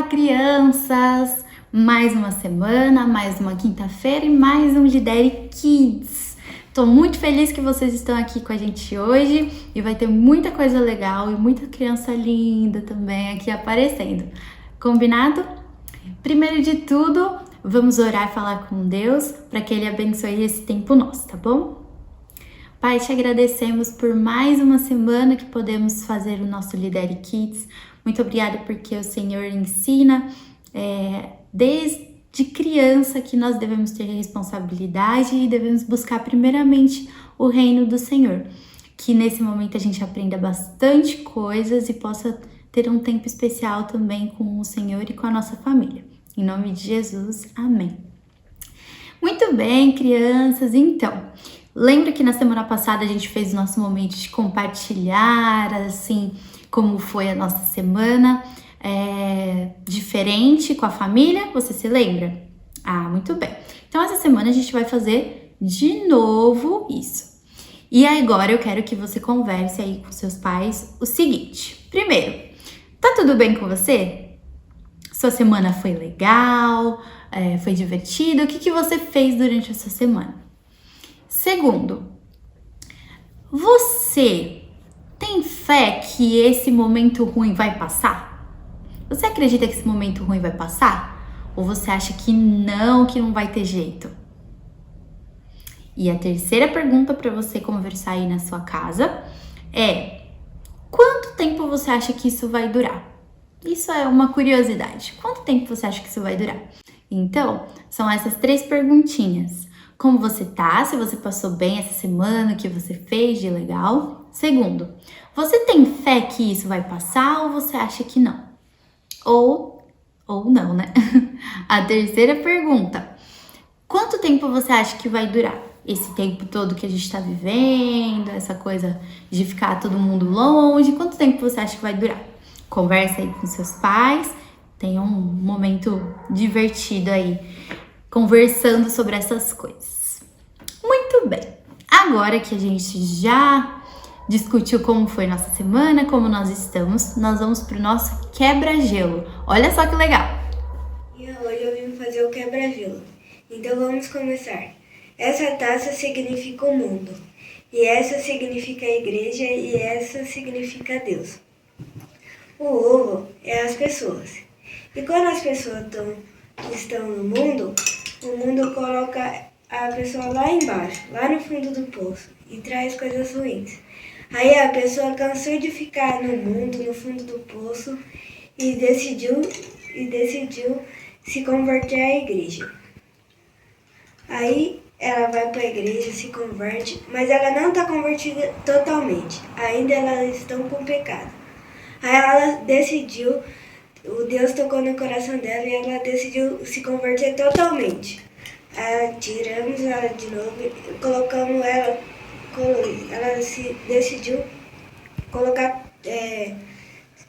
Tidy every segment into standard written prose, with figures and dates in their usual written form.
crianças! Mais uma semana, mais uma quinta-feira e mais um Lidere Kids. Tô muito feliz que vocês estão aqui com a gente hoje e vai ter muita coisa legal e muita criança linda também aqui aparecendo. Combinado? Primeiro de tudo, vamos orar e falar com Deus para que Ele abençoe esse tempo nosso, tá bom? Pai, te agradecemos por mais uma semana que podemos fazer o nosso Lidere Kids. Muito obrigada porque o Senhor ensina desde criança que nós devemos ter responsabilidade e devemos buscar primeiramente o reino do Senhor. Que nesse momento a gente aprenda bastante coisas e possa ter um tempo especial também com o Senhor e com a nossa família. Em nome de Jesus, amém. Muito bem, crianças, então, lembra que na semana passada a gente fez o nosso momento de compartilhar, assim, como foi a nossa semana diferente com a família? Você se lembra? Ah, muito bem. Então, essa semana a gente vai fazer de novo isso. E agora eu quero que você converse aí com seus pais o seguinte. Primeiro, tá tudo bem com você? Sua semana foi legal? Foi divertida? O que você fez durante essa semana? Segundo, você tem fé que esse momento ruim vai passar? Você acredita que esse momento ruim vai passar? Ou você acha que não vai ter jeito? E a terceira pergunta para você conversar aí na sua casa é: quanto tempo você acha que isso vai durar? Isso é uma curiosidade. Quanto tempo você acha que isso vai durar? Então, são essas três perguntinhas. Como você tá? Se você passou bem essa semana, o que você fez de legal? Segundo, você tem fé que isso vai passar ou você acha que não? Ou não, né? A terceira pergunta: quanto tempo você acha que vai durar? Esse tempo todo que a gente tá vivendo, essa coisa de ficar todo mundo longe, quanto tempo você acha que vai durar? Conversa aí com seus pais, tenha um momento divertido aí, conversando sobre essas coisas. Muito bem, agora que a gente já discutiu como foi nossa semana, como nós estamos, nós vamos pro nosso quebra-gelo. Olha só que legal! E hoje eu vim fazer o quebra-gelo. Então vamos começar. Essa taça significa o mundo, e essa significa a igreja, e essa significa Deus. O ovo é as pessoas. E quando as pessoas estão no mundo, o mundo coloca a pessoa lá embaixo, lá no fundo do poço, e traz coisas ruins. Aí a pessoa cansou de ficar no mundo, no fundo do poço, e decidiu se converter à igreja. Aí ela vai para a igreja, se converte, mas ela não está convertida totalmente. Ainda elas estão com pecado. Aí ela decidiu, o Deus tocou no coração dela e ela decidiu se converter totalmente. Aí tiramos ela de novo e colocamos ela decidiu colocar,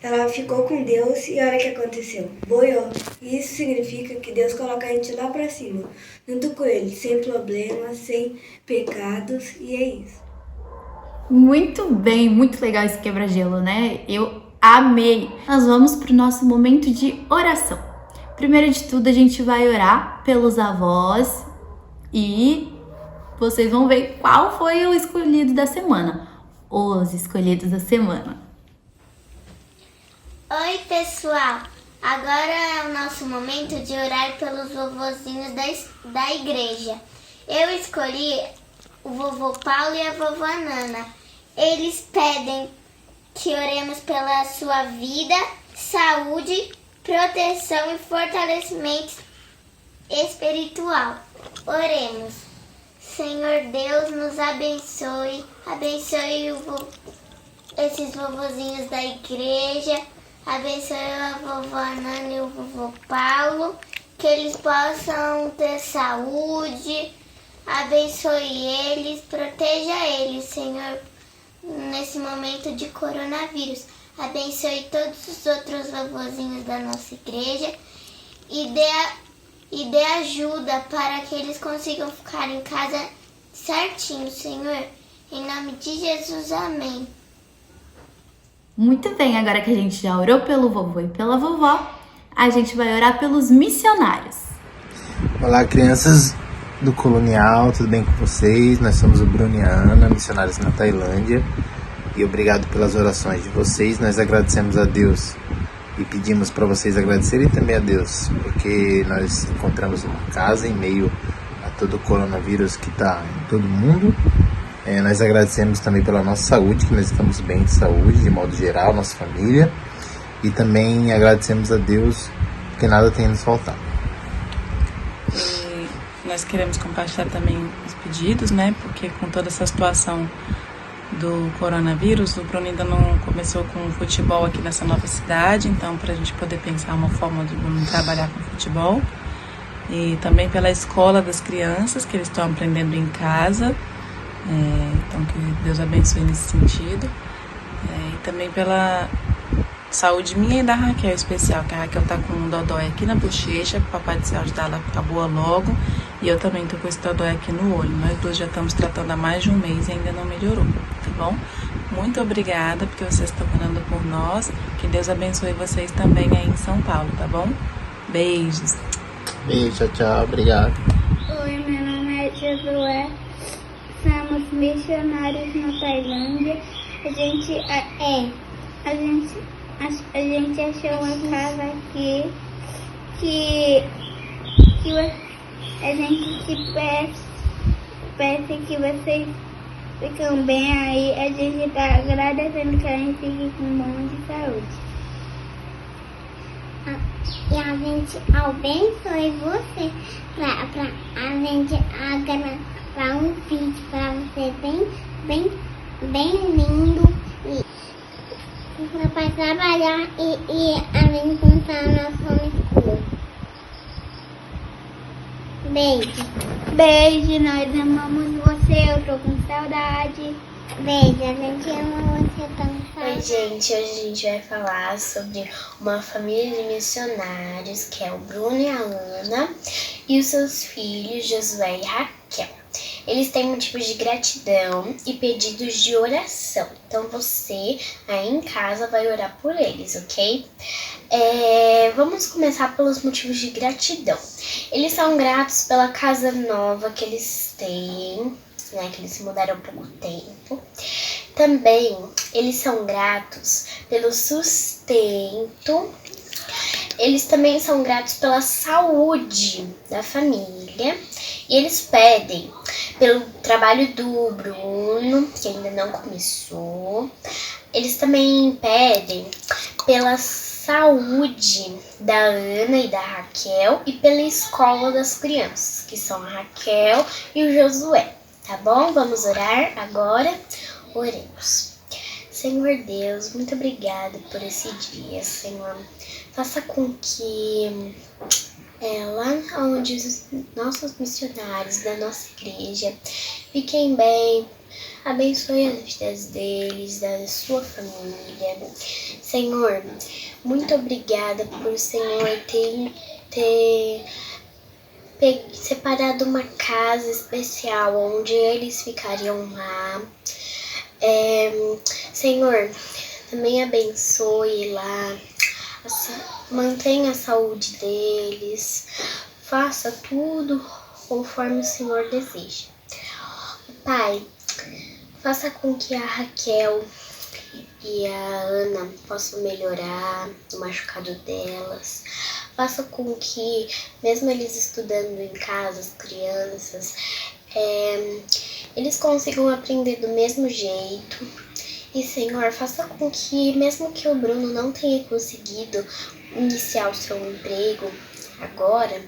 ela ficou com Deus e olha o que aconteceu, boiou. Isso significa que Deus coloca a gente lá pra cima, junto com Ele, sem problemas, sem pecados, e é isso. Muito bem, muito legal esse quebra-gelo, né? Eu amei! Nós vamos pro nosso momento de oração. Primeiro de tudo, a gente vai orar pelos avós e vocês vão ver qual foi o escolhido da semana. Os escolhidos da semana. Oi, pessoal! Agora é o nosso momento de orar pelos vovozinhos da igreja. Eu escolhi o vovô Paulo e a vovó Nana. Eles pedem que oremos pela sua vida, saúde, proteção e fortalecimento espiritual. Oremos. Senhor Deus, nos abençoe. Abençoe esses vovozinhos da igreja. Abençoe a vovó Nana e o vovô Paulo. Que eles possam ter saúde. Abençoe eles. Proteja eles, Senhor, nesse momento de coronavírus. Abençoe todos os outros vovozinhos da nossa igreja. E dê ajuda para que eles consigam ficar em casa certinho, Senhor. Em nome de Jesus, amém. Muito bem, agora que a gente já orou pelo vovô e pela vovó, a gente vai orar pelos missionários. Olá, crianças do Colonial, tudo bem com vocês? Nós somos o Bruno e a Ana, missionários na Tailândia. E obrigado pelas orações de vocês. Nós agradecemos a Deus e pedimos para vocês agradecerem também a Deus, porque nós encontramos uma casa em meio a todo o coronavírus que está em todo mundo. Nós agradecemos também pela nossa saúde, que nós estamos bem de saúde, de modo geral, nossa família. E também agradecemos a Deus que nada tem nos faltado. E nós queremos compartilhar também os pedidos, né? Porque com toda essa situação do coronavírus, o Bruno ainda não começou com o futebol aqui nessa nova cidade, então para a gente poder pensar uma forma de Bruno trabalhar com futebol. E também pela escola das crianças, que eles estão aprendendo em casa. Então que Deus abençoe nesse sentido. E também pela saúde minha e da Raquel especial, que a Raquel tá com um dodói aqui na bochecha, o papai do céu ajudar ela a ficar boa logo, e eu também tô com esse dodói aqui no olho. Nós duas já estamos tratando há mais de um mês e ainda não melhorou, tá bom? Muito obrigada porque vocês estão orando por nós, que Deus abençoe vocês também aí em São Paulo, tá bom? Beijos. Beijo, tchau, obrigado. Oi, meu nome é Josué. Somos missionários na Tailândia. A gente achou uma casa aqui que a gente te peça que vocês ficam bem aí. A gente está agradecendo que a gente fique com um bom de saúde. E a gente abençoe você pra a gente gravar um vídeo pra você bem lindo e para trabalhar e a gente contar nosso homeschool. Beijo. Beijo, nós amamos você, eu tô com saudade. Beijo, a gente ama você também. Oi, gente, hoje a gente vai falar sobre uma família de missionários, que é o Bruno e a Ana, e os seus filhos, Josué e Raquel. Eles têm motivos de gratidão e pedidos de oração. Então você aí em casa vai orar por eles, ok? Vamos começar pelos motivos de gratidão. Eles são gratos pela casa nova que eles têm, né, que eles se mudaram há pouco tempo. Também eles são gratos pelo sustento. Eles também são gratos pela saúde da família. E eles pedem pelo trabalho do Bruno, que ainda não começou. Eles também pedem pela saúde da Ana e da Raquel e pela escola das crianças, que são a Raquel e o Josué. Tá bom? Vamos orar agora? Oremos. Senhor Deus, muito obrigada por esse dia, Senhor. Faça com que lá onde os nossos missionários da nossa igreja fiquem bem, abençoe as vidas deles, da sua família. Senhor, muito obrigada por o Senhor ter separado uma casa especial onde eles ficariam lá. Senhor, também abençoe lá, mantenha a saúde deles, faça tudo conforme o Senhor deseja. Pai, faça com que a Raquel e a Ana possam melhorar o machucado delas. Faça com que, mesmo eles estudando em casa, as crianças, eles consigam aprender do mesmo jeito. E, Senhor, faça com que, mesmo que o Bruno não tenha conseguido iniciar o seu emprego agora,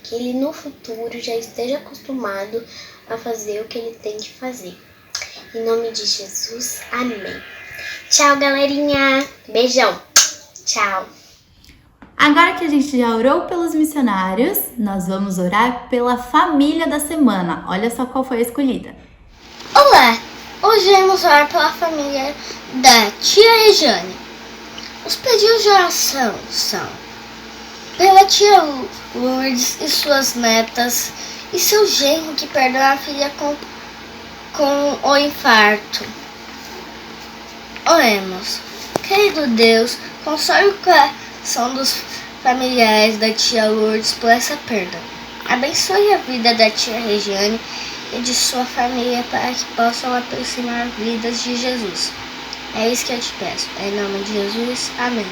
que ele no futuro já esteja acostumado a fazer o que ele tem que fazer. Em nome de Jesus, amém. Tchau, galerinha. Beijão. Tchau. Agora que a gente já orou pelos missionários, nós vamos orar pela família da semana. Olha só qual foi a escolhida. Olá! Hoje vamos orar pela família da tia Regiane. Os pedidos de oração são pela tia Lourdes e suas netas e seu genro que perdeu a filha com o infarto. Oremos. Querido Deus, console o coração dos familiares da tia Lourdes por essa perda. Abençoe a vida da tia Regiane e de sua família para que possam aproximar vidas de Jesus. É isso que eu te peço. Em nome de Jesus, amém.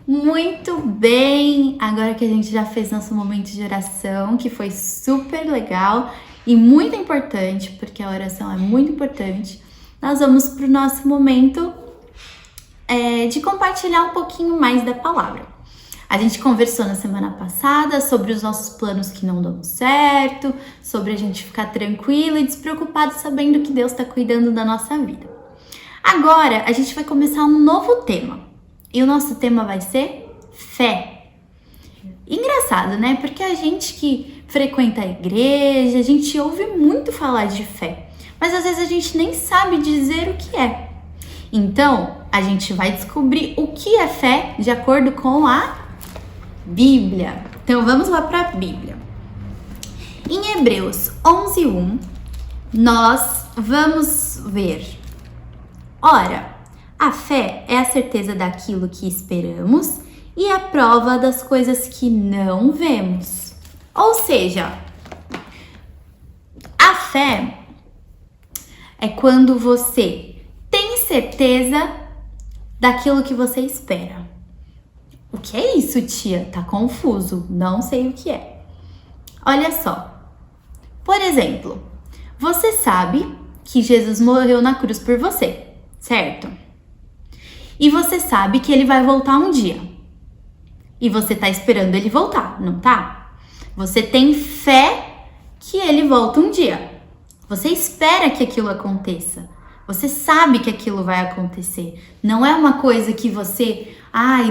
Muito bem! Agora que a gente já fez nosso momento de oração, que foi super legal e muito importante, porque a oração é muito importante, nós vamos para o nosso momento de compartilhar um pouquinho mais da palavra. A gente conversou na semana passada sobre os nossos planos que não dão certo, sobre a gente ficar tranquilo e despreocupado sabendo que Deus está cuidando da nossa vida. Agora a gente vai começar um novo tema. E o nosso tema vai ser fé. Engraçado, né? Porque a gente que frequenta a igreja, a gente ouve muito falar de fé, mas às vezes a gente nem sabe dizer o que é. Então, a gente vai descobrir o que é fé de acordo com a Bíblia. Então, vamos lá para a Bíblia. Em Hebreus 11:1, nós vamos ver. Ora, a fé é a certeza daquilo que esperamos e a prova das coisas que não vemos. Ou seja, a fé é quando você tem certeza daquilo que você espera. O que é isso, tia? Tá confuso, não sei o que é. Olha só. Por exemplo, você sabe que Jesus morreu na cruz por você, certo? E você sabe que ele vai voltar um dia. E você tá esperando ele voltar, não tá? Você tem fé que ele volta um dia. Você espera que aquilo aconteça. Você sabe que aquilo vai acontecer. Não é uma coisa que você,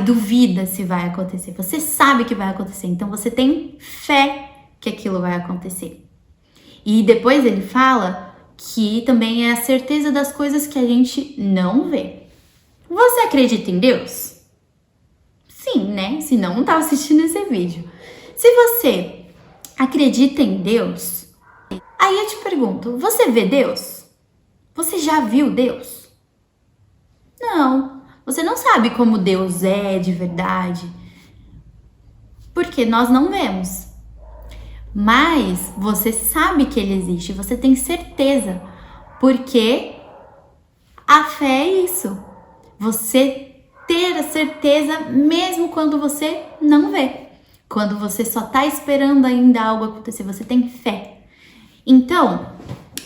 duvida se vai acontecer. Você sabe que vai acontecer. Então você tem fé que aquilo vai acontecer. E depois ele fala que também é a certeza das coisas que a gente não vê. Você acredita em Deus? Sim, né? Senão não estava assistindo esse vídeo. Se você acredita em Deus, aí eu te pergunto, você vê Deus? Você já viu Deus? Não, você não sabe como Deus é de verdade, porque nós não vemos. Mas você sabe que ele existe, você tem certeza, porque a fé é isso. Você ter a certeza mesmo quando você não vê. Quando você só tá esperando ainda algo acontecer, você tem fé. Então,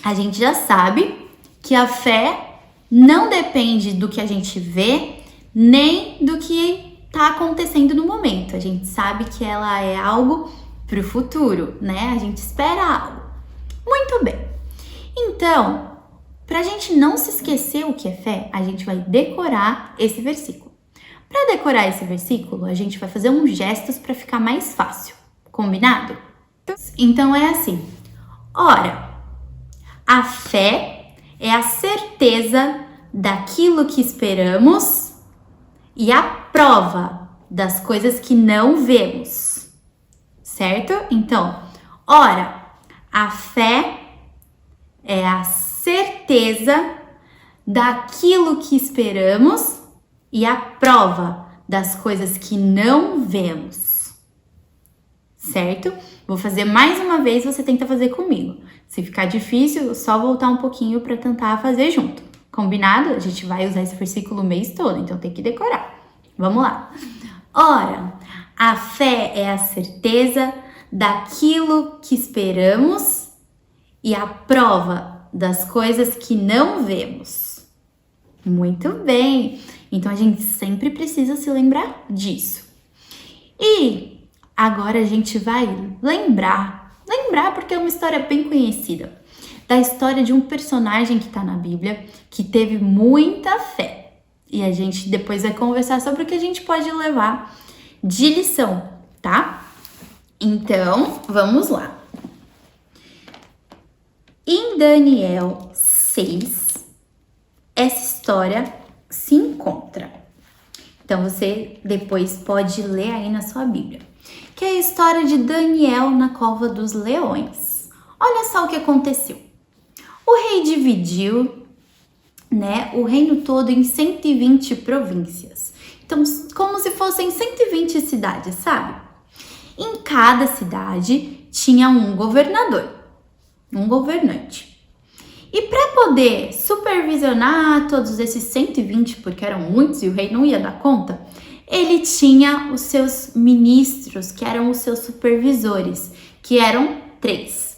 a gente já sabe que a fé não depende do que a gente vê, nem do que tá acontecendo no momento. A gente sabe que ela é algo pro futuro, né? A gente espera algo. Muito bem. Então, pra gente não se esquecer o que é fé, a gente vai decorar esse versículo. Para decorar esse versículo, a gente vai fazer uns gestos para ficar mais fácil. Combinado? Então é assim. Ora, a fé é a certeza daquilo que esperamos e a prova das coisas que não vemos. Certo? Então, ora, a fé é a certeza daquilo que esperamos e a prova das coisas que não vemos. Certo? Vou fazer mais uma vez, você tenta fazer comigo. Se ficar difícil, só voltar um pouquinho para tentar fazer junto. Combinado? A gente vai usar esse versículo o mês todo, então tem que decorar. Vamos lá. Ora, a fé é a certeza daquilo que esperamos e a prova das coisas que não vemos. Muito bem! Então a gente sempre precisa se lembrar disso. E agora a gente vai lembrar porque é uma história bem conhecida, da história de um personagem que está na Bíblia que teve muita fé. E a gente depois vai conversar sobre o que a gente pode levar de lição, tá? Então, vamos lá. Em Daniel 6, essa história se encontra. Então, você depois pode ler aí na sua Bíblia. Que é a história de Daniel na cova dos leões. Olha só o que aconteceu. O rei dividiu, o reino todo em 120 províncias. Então, como se fossem 120 cidades, sabe? Em cada cidade tinha um governador, um governante. E para poder supervisionar todos esses 120, porque eram muitos e o rei não ia dar conta, ele tinha os seus ministros, que eram os seus supervisores, que eram 3.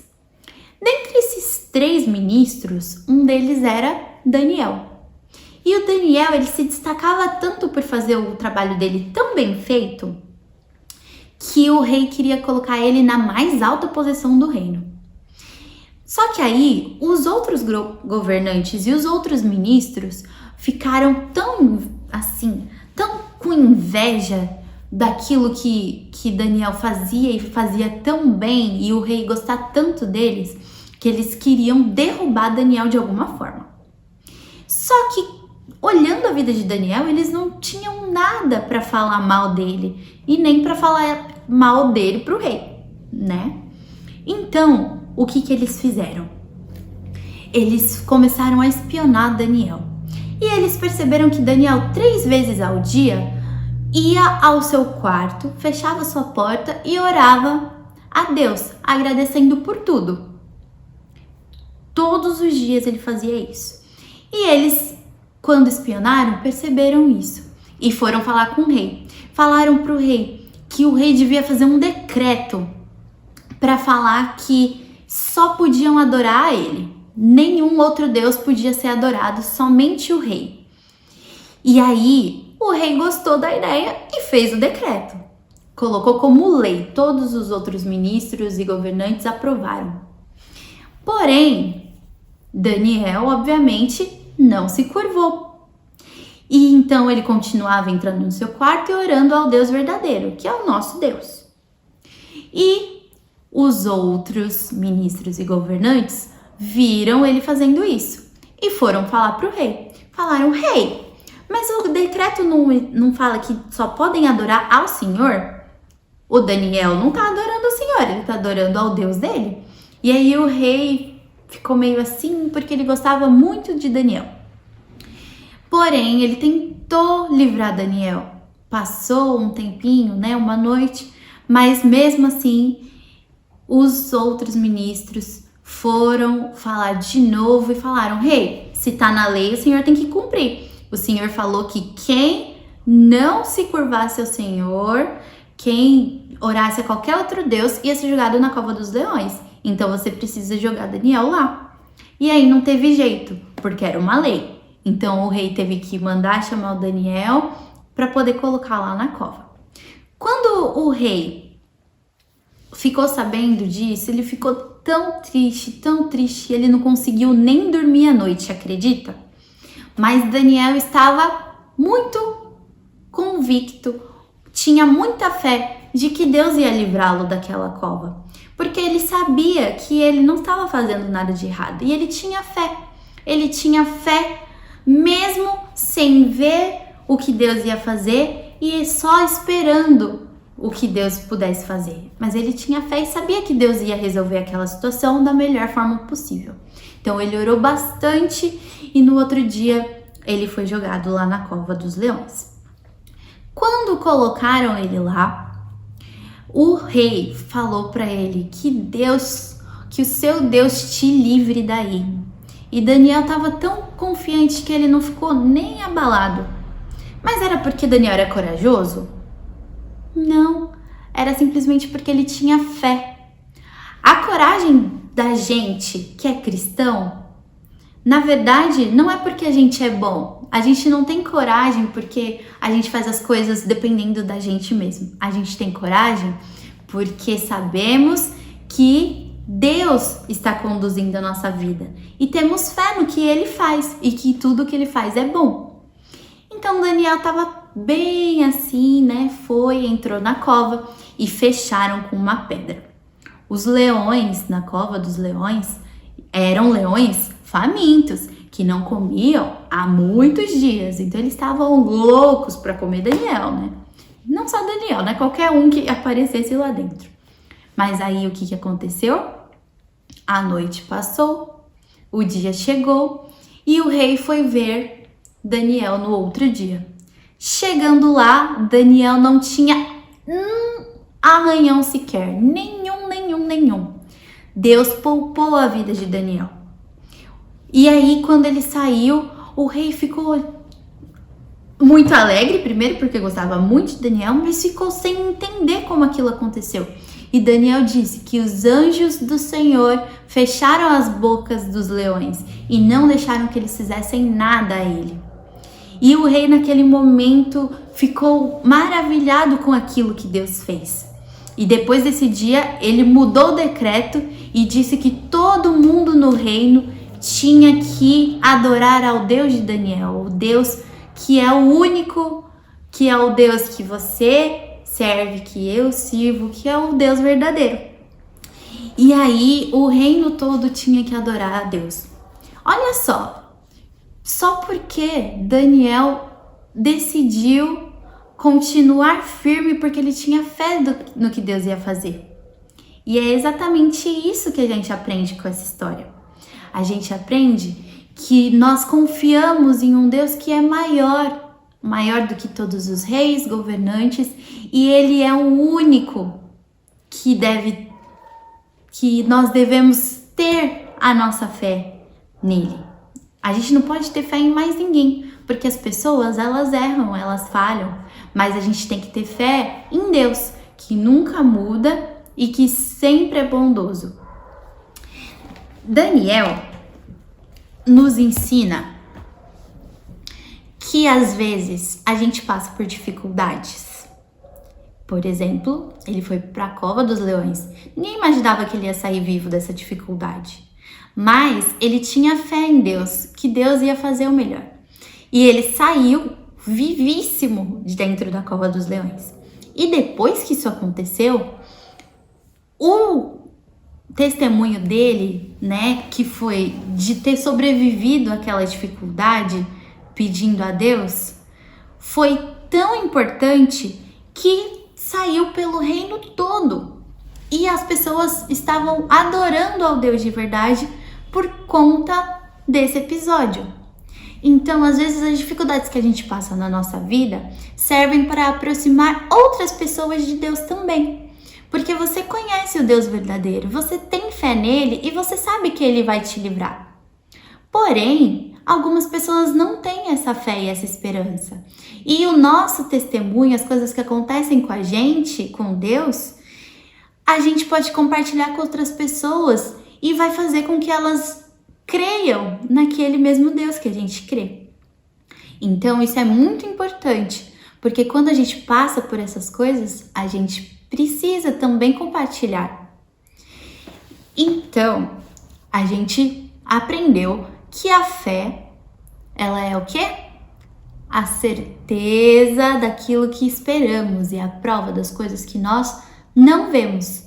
Dentre esses 3 ministros, um deles era Daniel. E o Daniel, ele se destacava tanto por fazer o trabalho dele tão bem feito, que o rei queria colocar ele na mais alta posição do reino. Só que aí, os outros governantes e os outros ministros ficaram tão com inveja daquilo que Daniel fazia e fazia tão bem, e o rei gostar tanto deles, que eles queriam derrubar Daniel de alguma forma. Só que, olhando a vida de Daniel, eles não tinham nada para falar mal dele e nem para falar mal dele pro rei, né? Então, o que eles fizeram? Eles começaram a espionar Daniel. E eles perceberam que Daniel 3 vezes ao dia ia ao seu quarto, fechava sua porta e orava a Deus, agradecendo por tudo. Todos os dias ele fazia isso. E eles, quando espionaram, perceberam isso e foram falar com o rei. Falaram para o rei que o rei devia fazer um decreto para falar que só podiam adorar a ele. Nenhum outro Deus podia ser adorado, somente o rei. E aí, o rei gostou da ideia e fez o decreto. Colocou como lei, todos os outros ministros e governantes aprovaram. Porém, Daniel, obviamente, não se curvou. E então ele continuava entrando no seu quarto e orando ao Deus verdadeiro, que é o nosso Deus. E os outros ministros e governantes viram ele fazendo isso e foram falar para o rei. Falaram: rei, mas o decreto não fala que só podem adorar ao Senhor? O Daniel não está adorando o Senhor, ele está adorando ao Deus dele. E aí o rei ficou meio assim porque ele gostava muito de Daniel. Porém, ele tentou livrar Daniel. Passou um tempinho, né, uma noite, mas mesmo assim os outros ministros foram falar de novo e falaram: rei, se tá na lei, o senhor tem que cumprir. O senhor falou que quem não se curvasse ao Senhor, quem orasse a qualquer outro Deus, ia ser jogado na cova dos leões. Então você precisa jogar Daniel lá. E aí não teve jeito, porque era uma lei. Então o rei teve que mandar chamar o Daniel para poder colocar lá na cova. Quando o rei ficou sabendo disso, ele ficou tão triste, ele não conseguiu nem dormir à noite, acredita? Mas Daniel estava muito convicto, tinha muita fé de que Deus ia livrá-lo daquela cova, porque ele sabia que ele não estava fazendo nada de errado e ele tinha fé mesmo sem ver o que Deus ia fazer e só esperando o que Deus pudesse fazer. Mas ele tinha fé e sabia que Deus ia resolver aquela situação da melhor forma possível. Então ele orou bastante e no outro dia ele foi jogado lá na cova dos leões. Quando colocaram ele lá, o rei falou para ele que o seu Deus te livre daí. E Daniel estava tão confiante que ele não ficou nem abalado. Mas era porque Daniel era corajoso? Não, era simplesmente porque ele tinha fé. A coragem da gente que é cristão, na verdade, não é porque a gente é bom. A gente não tem coragem porque a gente faz as coisas dependendo da gente mesmo. A gente tem coragem porque sabemos que Deus está conduzindo a nossa vida e temos fé no que Ele faz e que tudo que Ele faz é bom. Então Daniel estava bem assim, né? Entrou na cova e fecharam com uma pedra. Os leões na cova dos leões eram leões famintos, que não comiam há muitos dias. Então eles estavam loucos para comer Daniel, né? Não só Daniel, né? Qualquer um que aparecesse lá dentro. Mas aí o que aconteceu? A noite passou, o dia chegou e o rei foi ver Daniel no outro dia. Chegando lá, Daniel não tinha arranhão sequer, nenhum. Deus poupou a vida de Daniel. E aí, quando ele saiu, o rei ficou muito alegre, primeiro porque gostava muito de Daniel, mas ficou sem entender como aquilo aconteceu. E Daniel disse que os anjos do Senhor fecharam as bocas dos leões e não deixaram que eles fizessem nada a ele. E o rei naquele momento ficou maravilhado com aquilo que Deus fez. E depois desse dia, ele mudou o decreto e disse que todo mundo no reino tinha que adorar ao Deus de Daniel, o Deus que é o único, que é o Deus que você serve, que eu sirvo, que é o Deus verdadeiro. E aí o reino todo tinha que adorar a Deus. Olha só porque Daniel decidiu continuar firme porque ele tinha fé no que Deus ia fazer. E é exatamente isso que a gente aprende com essa história. A gente aprende que nós confiamos em um Deus que é maior do que todos os reis, governantes, e ele é o único que nós devemos ter a nossa fé nele. A gente não pode ter fé em mais ninguém, porque as pessoas, elas erram, elas falham, mas a gente tem que ter fé em Deus, que nunca muda e que sempre é bondoso. Daniel nos ensina que às vezes a gente passa por dificuldades. Por exemplo, ele foi para a cova dos leões. Ninguém imaginava que ele ia sair vivo dessa dificuldade. Mas ele tinha fé em Deus, que Deus ia fazer o melhor. E ele saiu vivíssimo de dentro da cova dos leões. E depois que isso aconteceu, o testemunho dele, né, que foi de ter sobrevivido àquela dificuldade, pedindo a Deus, foi tão importante que saiu pelo reino todo. E as pessoas estavam adorando ao Deus de verdade por conta desse episódio. Então, às vezes, as dificuldades que a gente passa na nossa vida servem para aproximar outras pessoas de Deus também. Porque você conhece o Deus verdadeiro, você tem fé nele e você sabe que ele vai te livrar. Porém, algumas pessoas não têm essa fé e essa esperança. E o nosso testemunho, as coisas que acontecem com a gente, com Deus, a gente pode compartilhar com outras pessoas e vai fazer com que elas creiam naquele mesmo Deus que a gente crê. Então, isso é muito importante, porque quando a gente passa por essas coisas, a gente precisa também compartilhar. Então, a gente aprendeu que a fé, ela é o quê? A certeza daquilo que esperamos e a prova das coisas que nós não vemos.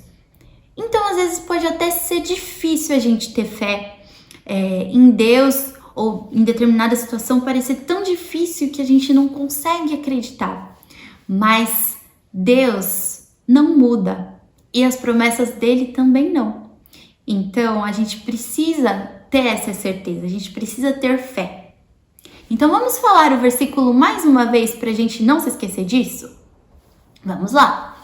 Então, às vezes pode até ser difícil a gente ter fé em Deus, ou em determinada situação parecer tão difícil que a gente não consegue acreditar. Mas Deus não muda e as promessas dele também não. Então, a gente precisa ter essa certeza, a gente precisa ter fé. Então, vamos falar o versículo mais uma vez para a gente não se esquecer disso? Vamos lá.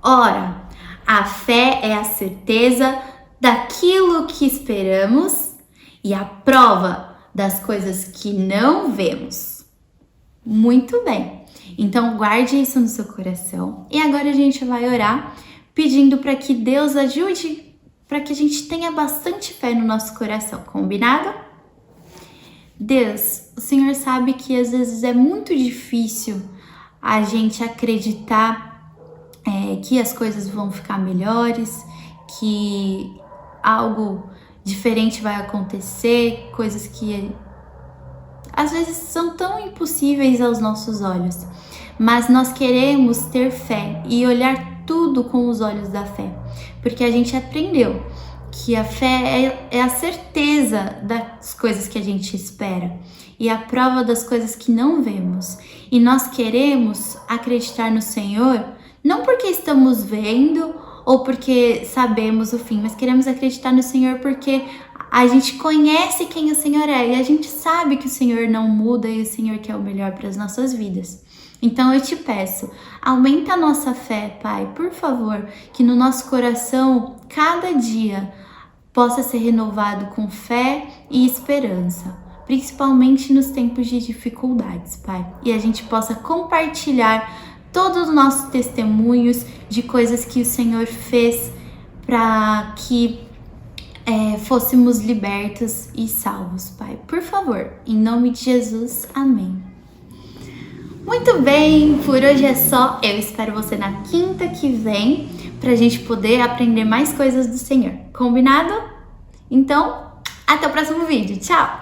Ora, a fé é a certeza daquilo que esperamos e a prova das coisas que não vemos. Muito bem. Então, guarde isso no seu coração. E agora a gente vai orar pedindo para que Deus ajude, para que a gente tenha bastante fé no nosso coração. Combinado? Deus, o Senhor sabe que às vezes é muito difícil a gente acreditar que as coisas vão ficar melhores, que algo diferente vai acontecer, coisas que às vezes são tão impossíveis aos nossos olhos. Mas nós queremos ter fé e olhar tudo com os olhos da fé, porque a gente aprendeu que a fé é a certeza das coisas que a gente espera e a prova das coisas que não vemos. E nós queremos acreditar no Senhor, não porque estamos vendo ou porque sabemos o fim, mas queremos acreditar no Senhor porque A gente conhece quem o Senhor é e a gente sabe que o Senhor não muda e o Senhor quer o melhor para as nossas vidas. Então eu te peço, aumenta a nossa fé, Pai, por favor, que no nosso coração, cada dia, possa ser renovado com fé e esperança, principalmente nos tempos de dificuldades, Pai. E a gente possa compartilhar todos os nossos testemunhos de coisas que o Senhor fez para que fôssemos libertos e salvos, Pai. Por favor, em nome de Jesus, amém. Muito bem, por hoje é só. Eu espero você na quinta que vem pra gente poder aprender mais coisas do Senhor. Combinado? Então, até o próximo vídeo. Tchau!